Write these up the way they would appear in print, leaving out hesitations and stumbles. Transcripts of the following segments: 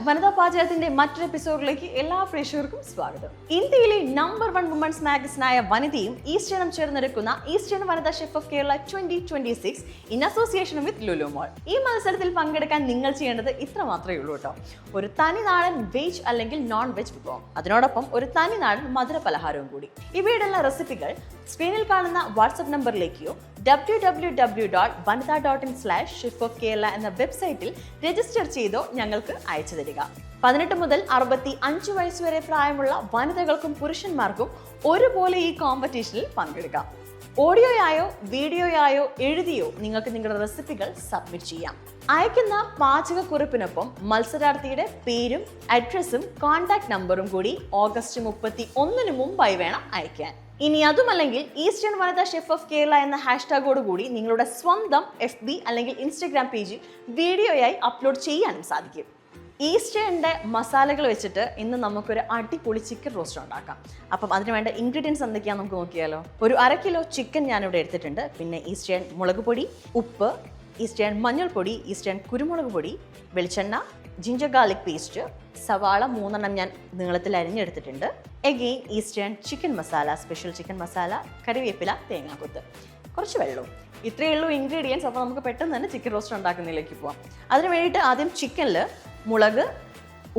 വനിതാ പാചകത്തിന്റെ മറ്റൊരു എപ്പിസോഡിലേക്ക് എല്ലാ പ്രേക്ഷകർക്കും സ്വാഗതം. ഇന്ത്യയിലെ നമ്പർ 1 വുമൻസ് മാഗസിനായ വനിതയും ഈസ്റ്റേണും ചേർന്നെടുക്കുന്ന Eastern Vanitha chef of Kerala 2026 in association with Lulu mall. ഈ മത്സരത്തിൽ പങ്കെടുക്കാൻ നിങ്ങൾ ചെയ്യേണ്ടത് ഇത്ര മാത്രമേ ഉള്ളൂ കേട്ടോ. ഒരു തനിനാടൻ വെജ് അല്ലെങ്കിൽ നോൺ വെജ് വിഭവം, അതിനോടൊപ്പം ഒരു തനിനാടൻ മധുര പലഹാരവും കൂടി. ഇവയുടെ റെസിപ്പികൾ സ്ക്രീനിൽ കാണുന്ന വാട്സ്ആപ്പ് നമ്പറിലേക്കോ www.vanitha.in/chefofkerala എന്ന വെബ്സൈറ്റിൽ രജിസ്റ്റർ ചെയ്തോ ഞങ്ങൾക്ക് അയച്ചു തരിക. 18 മുതൽ 65 വയസ്സ് വരെ പ്രായമുള്ള വനിതകൾക്കും പുരുഷന്മാർക്കും ഒരുപോലെ ഈ കോമ്പറ്റീഷനിൽ പങ്കെടുക്കാം. ഓഡിയോയായോ വീഡിയോയായോ എഴുതിയോ നിങ്ങൾക്ക് നിങ്ങളുടെ റെസിപ്പികൾ സബ്മിറ്റ് ചെയ്യാം. അയക്കുന്ന പാചകക്കുറിപ്പിനൊപ്പം മത്സരാർത്ഥിയുടെ പേരും അഡ്രസ്സും കോൺടാക്ട് നമ്പറും കൂടി ഓഗസ്റ്റ് 31 മുമ്പായി വേണം അയക്കാൻ. ഇനി അതുമല്ലെങ്കിൽ eastern Vanitha chef of Kerala എന്ന ഹാഷ്ടാഗോട് കൂടി നിങ്ങളുടെ സ്വന്തം FB അല്ലെങ്കിൽ ഇൻസ്റ്റഗ്രാം പേജിൽ വീഡിയോയായി അപ്ലോഡ് ചെയ്യാനും സാധിക്കും. ഈസ്റ്റേണിൻ്റെ മസാലകൾ വെച്ചിട്ട് ഇന്ന് നമുക്കൊരു അടിപൊളി ചിക്കൻ റോസ്റ്റ് ഉണ്ടാക്കാം. അപ്പം അതിന് വേണ്ട ഇൻഗ്രീഡിയൻസ് എന്തൊക്കെയാണെന്ന് നമുക്ക് നോക്കിയാലോ. ഒരു 1/2 കിലോ ചിക്കൻ ഞാനിവിടെ എടുത്തിട്ടുണ്ട്. പിന്നെ ഈസ്റ്റേൺ മുളക് പൊടി, ഉപ്പ്, ഈസ്റ്റേൺ മഞ്ഞൾപ്പൊടി, ഈസ്റ്റേൺ കുരുമുളക് പൊടി, വെളിച്ചെണ്ണ, ജിഞ്ചർ ഗാർലിക് പേസ്റ്റ്, സവാള 3 ഞാൻ നീളത്തിൽ അരിഞ്ഞെടുത്തിട്ടുണ്ട്. Again Eastern chicken masala, special chicken masala, കറിവേപ്പില, തേങ്ങാക്കൊത്ത്, കുറച്ച് വെള്ളവും. ഇത്രയേ ഉള്ളൂ ഇൻഗ്രീഡിയൻസ്. അപ്പോൾ നമുക്ക് പെട്ടെന്ന് തന്നെ ചിക്കൻ റോസ്റ്റ് ഉണ്ടാക്കുന്നതിലേക്ക് പോകാം. അതിന് വേണ്ടിയിട്ട് ആദ്യം ചിക്കനിൽ മുളക്,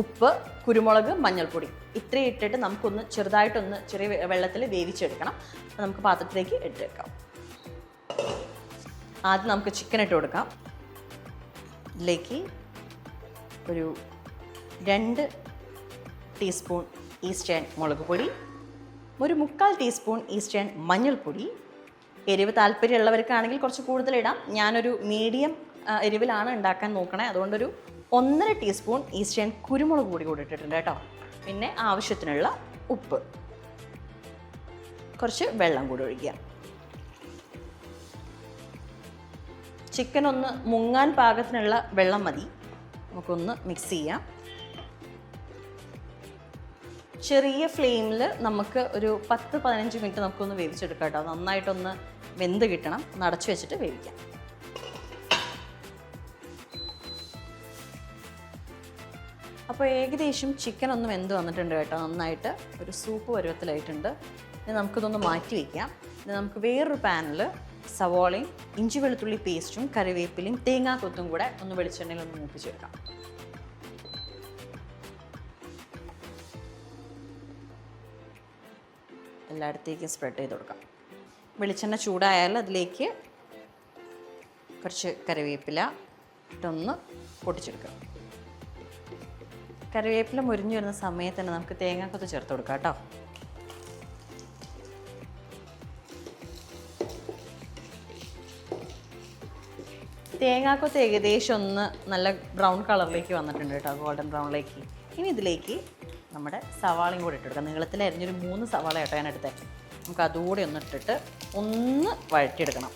ഉപ്പ്, കുരുമുളക്, മഞ്ഞൾപ്പൊടി ഇത്രയും ഇട്ടിട്ട് നമുക്കൊന്ന് ചെറുതായിട്ടൊന്ന് ചെറിയ വെള്ളത്തിൽ വേവിച്ചെടുക്കണം. അപ്പോൾ നമുക്ക് പാത്രത്തിലേക്ക് ഇട്ടെടുക്കാം. ആദ്യം നമുക്ക് ചിക്കൻ ഇട്ട് കൊടുക്കാം. ഇതിലേക്ക് ഒരു 2 ടീസ്പൂൺ ഈസ്റ്റേൺ മുളക് പൊടി, ഒരു 3/4 ടീസ്പൂൺ ഈസ്റ്റേൺ മഞ്ഞൾപ്പൊടി. എരിവ് താല്പര്യമുള്ളവർക്കാണെങ്കിൽ കുറച്ച് കൂടുതലിടാം. ഞാനൊരു മീഡിയം എരിവിലാണ് ഉണ്ടാക്കാൻ നോക്കണേ, അതുകൊണ്ടൊരു 1.5 ടീസ്പൂൺ ഈസ്റ്റേൺ കുരുമുളക് പൊടി കൂടി ഇട്ടിട്ടുണ്ട് കേട്ടോ. പിന്നെ ആവശ്യത്തിനുള്ള ഉപ്പ്, കുറച്ച് വെള്ളം കൂടി ഒഴിക്കുക. ചിക്കൻ ഒന്ന് മുങ്ങാൻ പാകത്തിനുള്ള വെള്ളം മതി. നമുക്കൊന്ന് മിക്സ് ചെയ്യാം. ചെറിയ ഫ്ലെയിമിൽ നമുക്ക് ഒരു 10-15 മിനിറ്റ് നമുക്കൊന്ന് വേവിച്ചെടുക്കാം കേട്ടോ. നന്നായിട്ടൊന്ന് വെന്ത് കിട്ടണം. നടച്ചു വെച്ചിട്ട് വേവിക്കാം. അപ്പോൾ ഏകദേശം ചിക്കൻ ഒന്ന് വെന്ത് വന്നിട്ടുണ്ട് കേട്ടോ. നന്നായിട്ട് ഒരു സൂപ്പ് പരുവത്തിലായിട്ടുണ്ട്. ഇനി നമുക്കിതൊന്ന് മാറ്റി വയ്ക്കാം. ഇനി നമുക്ക് വേറൊരു പാനിൽ സവാളയും ഇഞ്ചി വെളുത്തുള്ളി പേസ്റ്റും കറിവേപ്പിലയും തേങ്ങാക്കൊത്തും കൂടെ ഒന്ന് വെളിച്ചെണ്ണയിൽ ഒന്ന് മൂപ്പിച്ചെടുക്കാം. എല്ലായിടത്തേക്കും സ്പ്രെഡ് ചെയ്ത് കൊടുക്കാം. വെളിച്ചെണ്ണ ചൂടായാൽ അതിലേക്ക് കുറച്ച് കറിവേപ്പില ഇട്ടൊന്ന് പൊട്ടിച്ചെടുക്കാം. കറിവേപ്പില മുരിഞ്ഞു വരുന്ന സമയത്ത് തന്നെ നമുക്ക് തേങ്ങാക്കൊത്ത് ചേർത്ത് കൊടുക്കാം കേട്ടോ. തേങ്ങാക്കൊത്ത് ഏകദേശം ഒന്ന് നല്ല ബ്രൗൺ കളറിലേക്ക് വന്നിട്ടുണ്ട് കേട്ടോ, ഗോൾഡൻ ബ്രൗണിലേക്ക്. ഇനി ഇതിലേക്ക് നമ്മുടെ സവാളയും കൂടി ഇട്ടെടുക്കാം. നീളത്തിൽ അരിഞ്ഞൊരു 3 സവാള കേട്ടോ ഞാൻ എടുത്തേ. നമുക്ക് അതുകൂടി ഒന്ന് ഇട്ടിട്ട് ഒന്ന് വഴറ്റിയെടുക്കണം.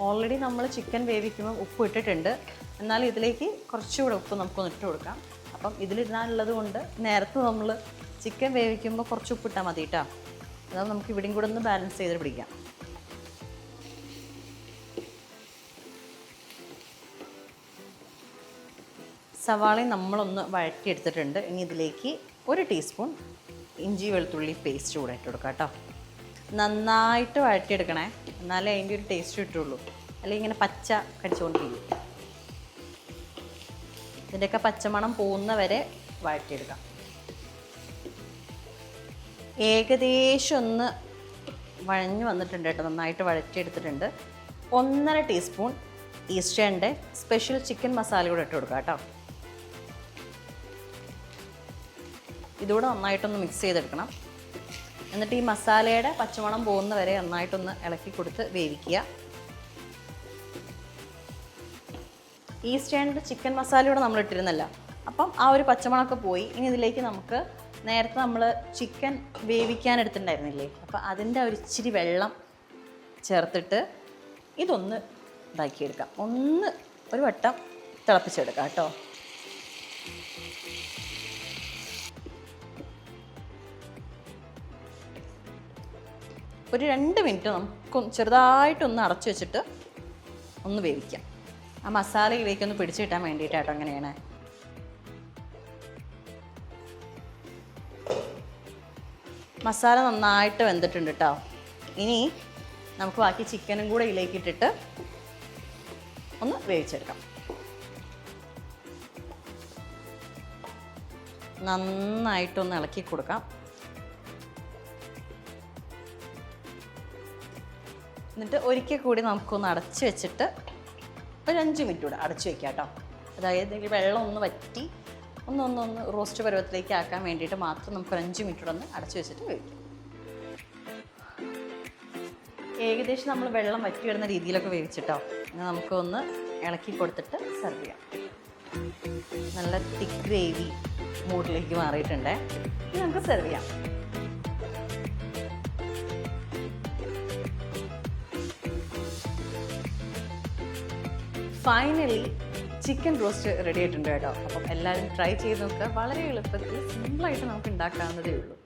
ഓൾറെഡി നമ്മൾ ചിക്കൻ വേവിക്കുമ്പോൾ ഉപ്പ് ഇട്ടിട്ടുണ്ട്. എന്നാലും ഇതിലേക്ക് കുറച്ചുകൂടെ ഉപ്പ് നമുക്കൊന്ന് ഇട്ട് കൊടുക്കാം. അപ്പം ഇതിലിടാനുള്ളത് കൊണ്ട് നേരത്തെ നമ്മൾ ചിക്കൻ വേവിക്കുമ്പോൾ കുറച്ച് ഉപ്പിട്ടാൽ മതി കേട്ടോ. അതായത് നമുക്ക് ഇവിടെയും കൂടെ ഒന്ന് ബാലൻസ് ചെയ്ത് പിടിക്കാം. സവാളയും നമ്മളൊന്ന് വഴറ്റിയെടുത്തിട്ടുണ്ട്. ഇനി ഇതിലേക്ക് 1 ടീസ്പൂൺ ഇഞ്ചി വെളുത്തുള്ളി പേസ്റ്റ് കൂടെ ഇട്ട് കൊടുക്കാം കേട്ടോ. നന്നായിട്ട് വഴറ്റിയെടുക്കണേ, എന്നാലേ അതിൻ്റെ ഒരു ടേസ്റ്റ് കിട്ടുള്ളൂ. അല്ലെങ്കിൽ ഇങ്ങനെ പച്ച കടിച്ചുകൊണ്ടിരിക്കും. ഇതിൻ്റെയൊക്കെ പച്ചമണം പോകുന്ന വരെ വഴറ്റിയെടുക്കാം. ഏകദേശം ഒന്ന് വഴഞ്ഞു വന്നിട്ടുണ്ട് കേട്ടോ. നന്നായിട്ട് വഴറ്റിയെടുത്തിട്ടുണ്ട്. 1.5 ടീസ്പൂൺ ഈസ്റ്റേണിൻ്റെ സ്പെഷ്യൽ ചിക്കൻ മസാല കൂടെ ഇട്ട് കൊടുക്കാം കേട്ടോ. ഇതുകൂടെ നന്നായിട്ടൊന്ന് മിക്സ് ചെയ്തെടുക്കണം. എന്നിട്ട് ഈ മസാലയുടെ പച്ചമണം പോകുന്ന വരെ നന്നായിട്ടൊന്ന് ഇളക്കി കൊടുത്ത് വേവിക്കുക. ഈസ്റ്റേണിൻ്റെ ചിക്കൻ മസാലയോടെ നമ്മൾ ഇട്ടിരുന്നല്ല, അപ്പം ആ ഒരു പച്ചമണമൊക്കെ പോയി. ഇനി ഇതിലേക്ക് നമുക്ക് നേരത്തെ നമ്മൾ ചിക്കൻ വേവിക്കാൻ എടുത്തിട്ടുണ്ടായിരുന്നില്ലേ, അപ്പോൾ അതിൻ്റെ ഒരു ഇച്ചിരി വെള്ളം ചേർത്തിട്ട് ഇതൊന്ന് ഇതാക്കിയെടുക്കാം. ഒരു വട്ടം തിളപ്പിച്ചെടുക്കാം കേട്ടോ. ഒരു 2 മിനിറ്റ് നമുക്ക് ചെറുതായിട്ടൊന്ന് അടച്ചു വെച്ചിട്ട് ഒന്ന് വേവിക്കാം. ആ മസാലയിലേക്കൊന്ന് പിടിച്ചു കിട്ടാൻ വേണ്ടിയിട്ടാട്ടോ അങ്ങനെയാണ്. മസാല നന്നായിട്ട് വെന്തിട്ടുണ്ട് കേട്ടോ. ഇനി നമുക്ക് ബാക്കി ചിക്കനും കൂടെ ഇതിലേക്ക് ഇട്ടിട്ട് ഒന്ന് വേവിച്ചെടുക്കാം. നന്നായിട്ടൊന്ന് ഇളക്കി കൊടുക്കാം. എന്നിട്ട് ഒരിക്കൽ കൂടി നമുക്കൊന്ന് അടച്ച് വെച്ചിട്ട് ഒരു 5 മിനിറ്റ് കൂടെ അടച്ചു വെക്കാം കേട്ടോ. അതായത് വെള്ളം ഒന്ന് വറ്റി ഒന്ന് റോസ്റ്റ് പരുവത്തിലേക്ക് ആക്കാൻ വേണ്ടിയിട്ട് മാത്രം നമുക്ക് 5 മിനിറ്റ് കൂടെ ഒന്ന് അടച്ചു വെച്ചിട്ട് വേവിക്കാം. ഏകദേശം നമ്മൾ വെള്ളം വറ്റി വരുന്ന രീതിയിലൊക്കെ വേവിച്ചിട്ടോ. ഇനി നമുക്കൊന്ന് ഇളക്കി കൊടുത്തിട്ട് സെർവ് ചെയ്യാം. നല്ല തിക്ക് ഗ്രേവി മൂഡിലേക്ക് മാറിയിട്ടുണ്ടേ. ഇനി നമുക്ക് സെർവ് ചെയ്യാം. ഫൈനലി ചിക്കൻ റോസ്റ്റ് റെഡി ആയിട്ടുണ്ട് കേട്ടോ. അപ്പം എല്ലാവരും ട്രൈ ചെയ്ത് നോക്കുക. വളരെ എളുപ്പത്തിൽ സിമ്പിളായിട്ട് നമുക്ക് ഉണ്ടാക്കാവുന്നതേ ഉള്ളൂ.